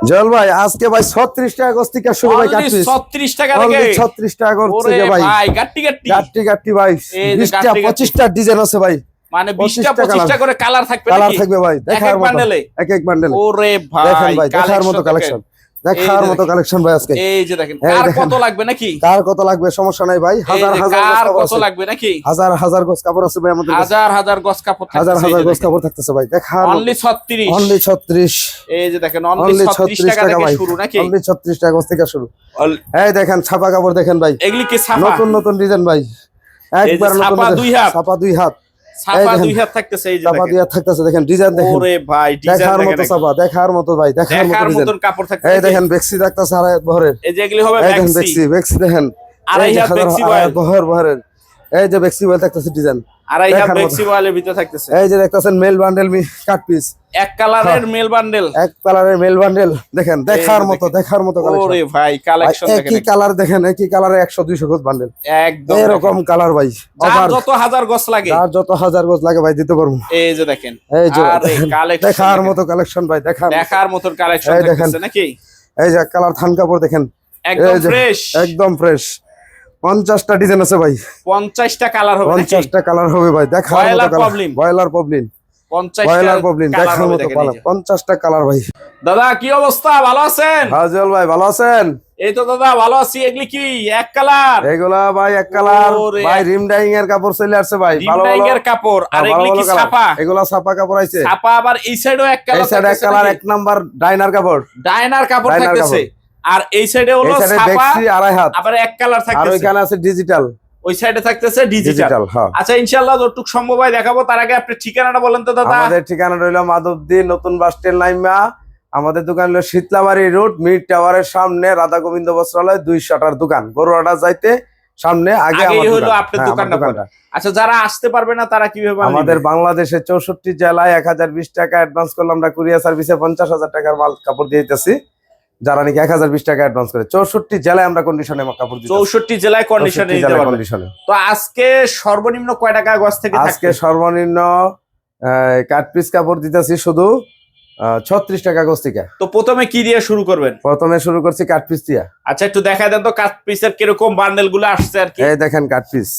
জল ভাই আজকে ভাই 36 টাকা গজ থেকে শুরু ভাই কাট পিস 36 টাকা থেকে 36 টাকা গজ থেকে ভাই ভাই গাট্টি গাট্টি গাট্টি গাটটি ভাই 20 টা 25 টা ডিজাইন আছে ভাই মানে 20 টা 25 টা করে কালার থাকবে নাকি কালার থাকবে ভাই দেখার মতো এক এক বান্ডেলে ওরে দেখেন ভাই ভাই দেখার মতো কালেকশন দেখার মতো কালেকশন ভাই আজকে এই যে দেখেন কার কত লাগবে নাকি কার কত লাগবে সমস্যা নাই ভাই হাজার হাজার কার কত লাগবে নাকি হাজার হাজার গজ কাপড় আছে ভাই আমাদের হাজার হাজার গজ কাপড় থাকছে হাজার হাজার গজ কাপড় থাকতেছে ভাই দেখার অনলি 36 অনলি 36 এই যে দেখেন অনলি 36 টাকা থেকে শুরু নাকি অনলি 36 টাকা গজ থেকে শুরু এই দেখেন ছাপা কাপড় দেখেন ভাই এগুলি কি ছাপা নতুন নতুন ডিজাইন ভাই একবার নতুন ছাপা দুই হাত ছাপা দুই হাত ছাপা দুই হাত থাকতেছে এই যে ছাপা দুই হাত থাকতেছে দেখেন ডিজাইন দেখেন ওরে ভাই ডিজাইন দেখার মতো ছাপা দেখার মতো ভাই দেখার মতো কাপড় থাকতেছে এই দেখেন বেক্সি থাকতেছে আড়াই হাত বহরের এই যে এগুলি হবে বেক্সি বেক্সি দেখেন আড়াই হাত বেক্সি বহরের এই যে বেক্সি বল থাকতেছে ডিজাইন আড়াই হাত বেক্সি বলের ভিতর থাকতেছে এই যে দেখতেছেন মেল বান্ডেল কাট পিস এক কালারের মেল বান্ডেল এক কালারের মেল বান্ডেল দেখেন দেখার মতো কালেকশন ওরে ভাই কালেকশন দেখেন একই কালার দেখেন একই কালারে 100 200 গজ বান্ডেল একদম এরকম কালার ভাই যার যত হাজার গজ লাগে যার যত হাজার গজ লাগে ভাই দিতে পারবো এই যে দেখেন এই যে কালেকশন দেখার মতো কালেকশন ভাই দেখার মতো কালেকশন থাকতেছে নাকি এই যে কালার থান কাপড় দেখেন একদম ফ্রেশ একদম ফ্রেশ 50টা ডিজাইন আছে ভাই 50টা কালার হবে 50টা কালার হবে ভাই দেখার মতো কালার বয়লার প্রবলেম 50টা প্রবলেম দেখার মতো কালার 50টা কালার ভাই দাদা কি অবস্থা ভালো আছেন হাজল ভাই ভালো আছেন এই তো দাদা ভালো আছি এগুলি কি এক কালার এগুলা ভাই এক কালার ভাই রিম ডাইং এর কাপড় চলে আসছে ভাই ভালো ভালো এর কাপড় আর এগুলি কি ছাপা এগুলা ছাপা কাপড় আইছে ছাপা আবার এই সাইডেও এক কালার এই সাইডে এক কালার এক নাম্বার ডাইনার কাপড় থাকতেছে আর এই সাইডে হলো ছাপা আড়াই হাত আবার এক কালার থাকতেছে আর ওইখানে আছে ডিজিটাল ওই সাইডে থাকতেছে ডিজিটাল আচ্ছা ইনশাআল্লাহ যতটুক সম্ভব হয় দেখাবো তার আগে আপনি ঠিকানাটা বলেন তো দাদা আমাদের ঠিকানা রইলো মাধবদী নতুন বাস স্ট্যান্ড নাইমা আমাদের দোকান হলো শীতলাবাড়ি রোড মিড টাওয়ারের সামনে রাধা গোবিন্দ বস্ত্রালয় 2 শাটার দোকান গরুয়াটা যাইতে সামনে আগে হলো আপনার দোকানটা আচ্ছা যারা আসতে পারবে না তারা কিভাবে আমাদের বাংলাদেশে 64 জেলায় 1020 টাকা অ্যাডভান্স করলে আমরা কুরিয়ার সার্ভিসে 50,000 টাকার মাল কাপড় দিয়ে দিতেছি যারা নাকি 1020 টাকা অ্যাডভান্স করে 64 জেলায় আমরা কন্ডিশনে কাপড় দিই 64 জেলায় কন্ডিশনে দিতে পারবো তো আজকে সর্বনিম্ন কয় টাকা গজ থেকে আজকে সর্বনিম্ন কাট পিস কাপড় দিতেছি শুধু 36 টাকা গজ থেকে তো প্রথমে কি দিয়ে শুরু করবেন প্রথমে শুরু করছি কাট পিস দিয়া আচ্ছা একটু দেখায় দেন তো কাট পিসের কিরকম বান্ডেল গুলো আসছে আর কি এই দেখেন কাট পিস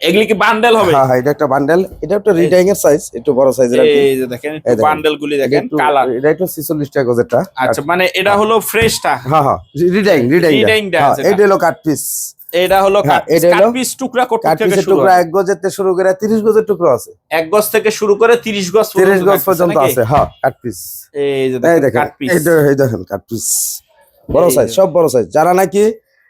এগুলি কি বান্ডেল হবে হ্যাঁ এটা একটা বান্ডেল এটা একটা রিডাইং এর সাইজ একটু বড় সাইজের আর কি এই যে দেখেন একটু বান্ডেল গুলি দেখেন কালার এটা একটু 46 টাকা গজেরটা আচ্ছা মানে এটা হলো ফ্রেশটা হ্যাঁ রিডাইং এটা হলো কাট পিস এটা হলো কাট পিস টুকরা থেকে শুরু টুকরা 1 গজের থেকে শুরু করে 30 গজের টুকরা আছে 1 গজ থেকে শুরু করে 30 গজ পর্যন্ত আছে হ্যাঁ কাট পিস এই যে দেখেন কাট পিস এই দেখেন কাট পিস বড় সাইজ সব বড় সাইজ যারা নাকি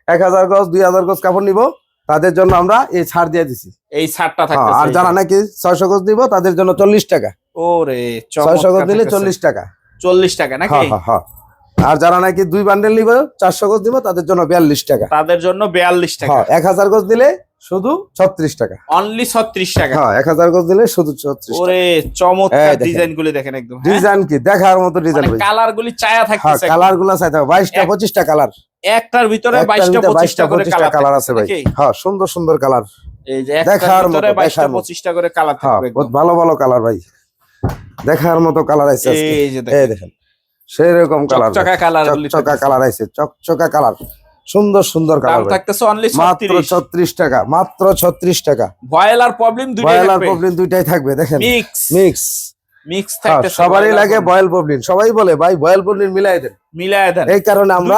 1000 গজ 2000 গজ কাপড় নিব তাদের জন্য আমরা এই ছাড় দিয়ে দিছি এই ছাড়টা থাকতেছে আর যারা নাকি 600 গজ দিব তাদের জন্য 40 টাকা ওরে 600 গজ দিলে 40 টাকা 40 টাকা নাকি হ্যাঁ হ্যাঁ আর যারা নাকি 2 বান্ডেল নিব 400 গজ দিব তাদের জন্য 42 টাকা তাদের জন্য 42 টাকা হ্যাঁ 1000 গজ দিলে শুধু 36 টাকা অনলি 36 টাকা হ্যাঁ 1000 গজ দিলে শুধু 36 ওরে চমৎকার ডিজাইন গুলি দেখেন একদম ডিজাইন কি দেখার মতো ডিজাইন ভাই কালার গুলি চায়া থাকতেছে হ্যাঁ কালার গুলো চাইতে হবে 22টা 25টা কালার একটার ভিতরে 22টা 25টা করে কালার আছে ভাই হ্যাঁ সুন্দর সুন্দর কালার এই যে একটার ভিতরে 22টা 25টা করে কালার থাকবে বহুত ভালো ভালো কালার ভাই দেখার মতো কালার আছে আজকে এই দেখেন সেরকম কালার চকচকা কালার আছে চকচকা কালার সুন্দর সুন্দর কালার থাকতেছে অনলি মাত্র 36 টাকা মাত্র 36 টাকা ভয়েল আর প্রবলেম দুইটাই থাকবে দেখেন মিক্স থাকতে সবারই লাগে বয়েল প্রবলেম সবাই বলে ভাই বয়েল প্রবলেম মিলাই দেন এই কারণে আমরা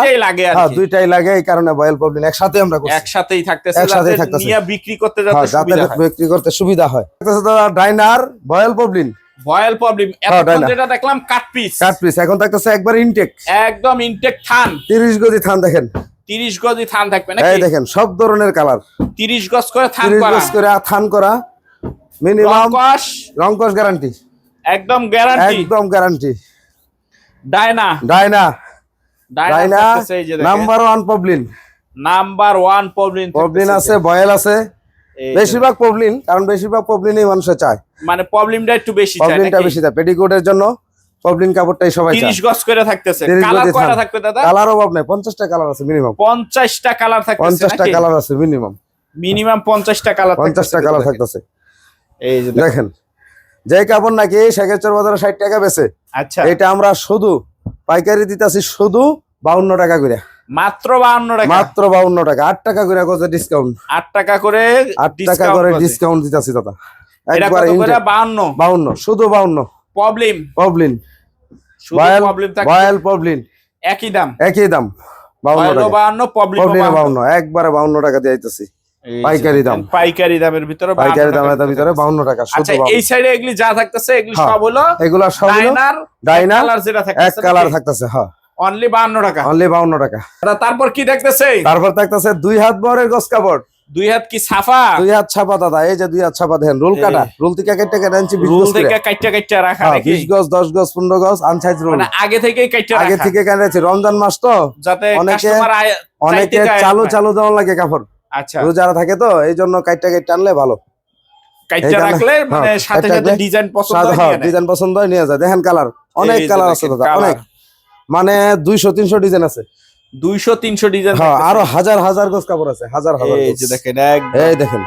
দুইটাই লাগে এই কারণে বয়েল প্রবলেম একসাথে আমরা করি একসাথে থাকতেছে নিয়ে বিক্রি করতে বিক্রি করতে সুবিধা হয় ডাইনার বয়েল প্রবলেম এখন যেটা দেখলাম কাট পিস এখন থাকতেছে একবার ইনটেক একদম ইনটেক থান 30 গজি থান দেখেন 30 গজি থান থাকবে নাকি এই দেখেন সব ধরনের কালার 30 গজ করে থান করা 30 গজ করে থান করা মিনিমাম রংকশ গ্যারান্টি একদম গ্যারান্টি ডাইনা নাম্বার 1 প্রবলেম আছে বয়েল আছে বেশিরভাগ প্রবলেম কারণ বেশিরভাগ প্রবলেমই মানুষ চায় মানে প্রবলেমটা একটু বেশি চায় প্রবলেমটা বেশি চায় পেটিকোটের জন্য প্রবলেম কাপড়টাই সবাই চায় 30 গজ করে থাকতেছে কালার কয়টা থাকবে দাদা কালার অভাব নাই 50টা কালার আছে মিনিমাম 50টা কালার থাকতেছে 50টা কালার আছে মিনিমাম 50টা কালার থাকতেছে এই যে দেখেন যে কাপড় নাকি শেখেরচর বাজারে 60 টাকা বেচে আচ্ছা এটা আমরা শুধু পাইকারি দিতেছি শুধু 52 টাকা করে, মাত্র 52 টাকা, মাত্র 52 টাকা, 8 টাকা করে গজে ডিসকাউন্ট, 8 টাকা করে 8 টাকা করে ডিসকাউন্ট দিতেছি দাদা। এটা একবার কত করে? 52 52, শুধু 52। প্রবলেম পবলিন, শুধু প্রবলেম থাকে, বয়েল পবলিন একই দাম, একই দাম 52 টাকা, 52 প্রবলেম 52, একবারে 52 টাকা দিয়ে দিতেছি পাইকারি দাম, পাইকারি দামের ভিতরে, পাইকারি দামের ভিতরে 52 টাকা শুধু। আচ্ছা এই সাইডে এগুলি যা থাকতেছে এগুলি হ্যাঁ, সব হলো এগুলা সব হলো ডাইনার কালার, যেটা এক থাকতেছে কালার থাকতেছে। হ্যাঁ, অনলি 52 টাকা, অনলি 52 টাকা। তারপর কি থাকতেছে? তারপর থাকতেছে 2 হাত বরের গস কাপড়, 2 হাত কি সাফা? 2 হাত ছাপা দাদা, এই যে 2 হাত ছাপা দেখেন, রোল কাটা, রোল থেকে কেটে কেটে আনছি 20 রুল গজ করে। থেকে কাইটা কাইটা রাখা নাকি? 20 গজ, 10 গজ, 15 গজ আনসাইজ রোল, মানে আগে থেকেই কাইটা রাখা, আগে থেকে কেটেছি। রমজান মাস তো, যাতে অনেকে কাস্টমার অনেকে চালু চালু দেওয়া লাগে কাপড়, আচ্ছা রোজারা থাকে তো, এই জন্য কাইটা কেটে আনলে ভালো। কাইটা রাখলে মানে সাথে সাথে ডিজাইন পছন্দ হয়, হ্যাঁ, ডিজাইন পছন্দ হয় নিয়ে যায়। দেখেন কালার, অনেক কালার আছে দাদা, অনেক, মানে 200-300 ডিজাইন আছে, 200-300 ডিজাইন। হ্যাঁ, আরো হাজার হাজার গজ কাপড় আছে, হাজার হাজার এই গজ। যে দেখেন, এই দেখেন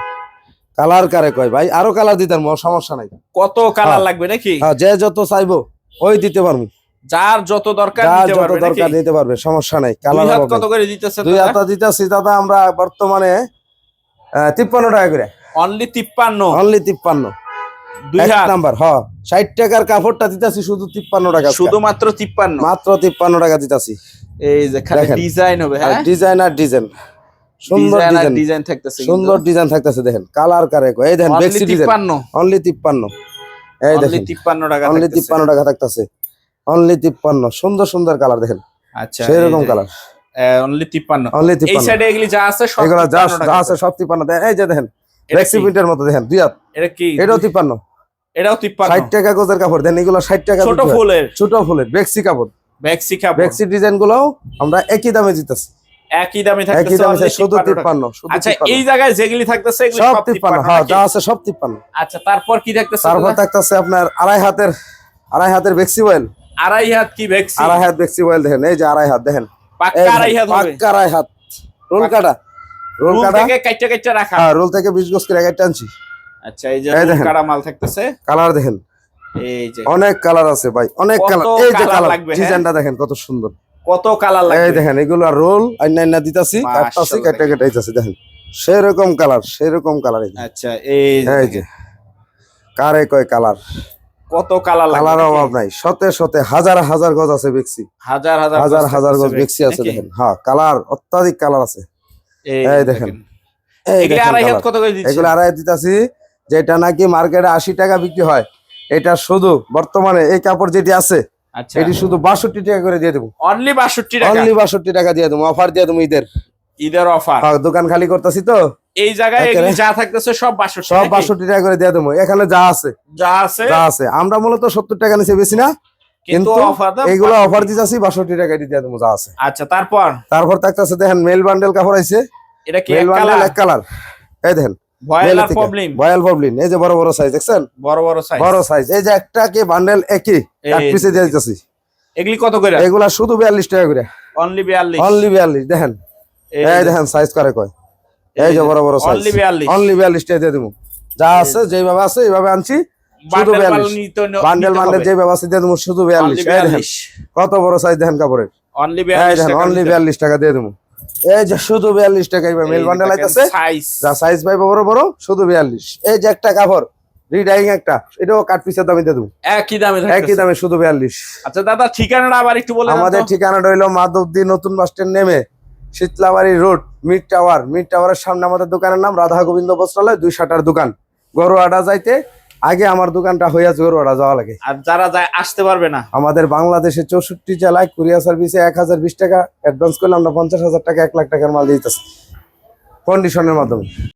কালার কারে কয় ভাই, আরো কালার দিতাম, সমস্যা নাই। কত কালার লাগবে নাকি? হ্যাঁ, যে যত চাইবো ওই দিতে পারবো, যার যত দরকার যার নিতে যত পারবে নাকি? দরকার নিতে পারবে, সমস্যা নাই। 2 কালার হাত কত করে দিতেছে? 2 হাত দিতেছি দাদা আমরা বর্তমানে 53 টাকা করে, অনলি 53, অনলি 53, 2 এক হাত নাম্বার। হ্যাঁ, 60 টাকার কাপড়টা দিতেছি শুধু 53 টাকা, শুধুমাত্র 53, মাত্র 53 টাকা দিতেছি। এই যে খালি দেখেন, ডিজাইন হবে, হ্যাঁ ডিজাইন আর ডিজাইন, সুন্দর ডিজাইন, ডিজাইন থাকতেছে, সুন্দর ডিজাইন থাকতেছে। দেখেন কালার কারে কয়, এই দেখেন বেক্সি ডিজাইন, 53, অনলি 53, এই অনলি দেখেন 53 টাকা, অনলি 53 টাকা থাকতেছে, অনলি 53। সুন্দর সুন্দর কালার দেখেন, আচ্ছা সেরকম কালার, অনলি 53, অনলি এই 53। সাইডে এগুলি যা আছে সব এগুলা 53 যা টাকা আছে সব 53। দেখেন এই যে দেখেন এটা বেক্সি কি? প্রিন্টের মতো দেখেন 2 হাত, এটা কি? এটাও 53, এটাও 53, 60 টাকা গজের কাপড় দেন, এগুলো 60 টাকা ছোট বিক্রি হয়। ফুলের, ছোট ফুলের বেক্সি কাপড়, বেক্সি কাপড়, বেক্সি ডিজাইন গুলো আমরা একই দামে দিতেছি, একই দামে একই থাকতেছে, দামে, only শুধু 53 টাকা। 53, শুধু আচ্ছা 53, এই জায়গায় যেগুলি থাকতেছে এগুলি সব সব 53। 53 হ্যাঁ, নাকি? যা আছে সব 53। আচ্ছা তারপর কি থাকতেছে? তারপর থাকতেছে আপনার আড়াই হাতের বেক্সি ওয়েল, 2.5 হাত কি বেক্সি? 2.5 হাত বেক্সি ওয়েল দেখেন, এই যে 2.5 হাত দেখেন, পাক্কা 2.5 হাত হবে, পাক্কা 2.5 হাত, রোল কাটা, রোল রুল কাটা, থেকে কাইটা কাইটা রাখা। হ্যাঁ, রোল থেকে 20 গজ করে একটা আনছি। আচ্ছা এই যে এই রুল দেখেন। কাটা মাল থাকতেছে, কালার দেখেন, এই যে অনেক কালার আছে ভাই, অনেক কত কালার। এই যে colour কালার লাগবে, হ্যাঁ? ডিজাইনটা দেখেন কত সুন্দর, কত কালার এই লাগবে, দেখেন এগুলো রোল আইনা দিতাছি, কাটতাছি, মাশাআল্লাহ কেটে কেটাইতাছি, দেখেন সেরকম কালার, সেরকম কালার। আচ্ছা এই যে এই যে কারে কয় কালার, কত কালার লাগবে, কালার অভাব নাই, শতে শতে হাজার হাজার গজ আছে বেক্সি, হাজার হাজার হাজার হাজার গজ থাকতেছে বেক্সি আছে নাকি? দেখেন। হ্যাঁ, কালার অত্যাধিক কালার আছে, এই দেখেন, এই এগুলি দেখেন 2.5 হাত colour। কত করে দিচ্ছেন? এগুলো 2.5 দিতাছি, যেটা নাকি মার্কেটে 80 টাকা বিক্রি হয়, এটা শুধু বর্তমানে এই কাপড় যেটি আছে আচ্ছা এটি শুধু 62 টাকা করে দিয়ে দেবো, অনলি 62 টাকা, অনলি 62 টাকা দিয়ে দেবো, অফার দিয়ে দেবো ঈদের। ঈদের অফার। হ্যাঁ, দোকান খালি করতেছি তো, এই জায়গায় একেবারে এগুলি যা থাকতেছে সব 62 সব নাকি? 62 টাকা করে দিয়ে দেবো। এখানে যা আছে, যা আছে যা আছে আমরা মূলত 70 টাকা নিচে বেশি না, কিন্তু কিন্তু অফার দাম এগুলো অফার দিতেছি 62 টাকা দিয়ে দেবো যা আছে। আচ্ছা তারপর তারপর থাকতেছে দেখেন মেল বান্ডেল কাপড় আছে, এটা কি মেল এক বান্ডেল কালার? এক কালার, এই দেখেন ভয়েল আর প্রবলেম, বয়াল প্রবলেম, এই যে বড় বড় সাইজ দেখছেন, বড় বড় সাইজ, বড় সাইজ, এই যে একটা কি বান্ডেল একই এক এই পিসে দিয়ে দিতেছি। এগুলি কত করে? এগুলা শুধু 42 টাকা করে, অনলি 42, অনলি 42। দেখেন এই দেখেন সাইজ করে কয়, এই যে বড় বড় সাইজ, অনলি 42, অনলি 42 টাকা দিয়ে দেবো। যা আছে যেভাবে আছে এইভাবে আনছি, শুধু 42 বান্ডেল বান্ডেল যেভাবে আছে দিয়ে দেবো, শুধু 42। এই দেখেন কত বড় সাইজ দেখেন কাপড়ের, অনলি এই 42 দেখেন টাকা, অনলি 42 টাকা দিয়ে দেবো। এই যে শুধু 42 টাকা এইভাবে মেল বান্ডেল আইতাছে, সাইজ যা সাইজ পাইবে বড় বড়, শুধু 42। এই যে একটা কাপড় রিডাইং একটা, এটাও কাট পিসের দামে দিয়ে দেবো, একই দামে একই থাকতেছে। দামে শুধু 42। আচ্ছা দাদা ঠিকানাটা আবার একটু বলে দেন তো। আমাদের ঠিকানাটা হইলো মাধবদী নতুন বাস স্ট্যান্ড নেমে শীতলাবাড়ি রোড, মিড টাওয়ারের সামনে আমাদের দোকানের নাম রাধা গোবিন্দ বস্ত্রালয়, 2 শাটার দোকান। গরুয়াডা যাইতে আগে আমার দোকানটা হইয়া গরুয়াডা যাওয়া লাগে। আর যারা যায় আসতে পারবে না, আমাদের বাংলাদেশে 64 জেলায় কুরিয়ার সার্ভিসে 1020 টাকা অ্যাডভান্স করলে আমরা 50,000 টাকা 1 লাখ টাকার মাল দিতেছি কন্ডিশনের মাধ্যমে।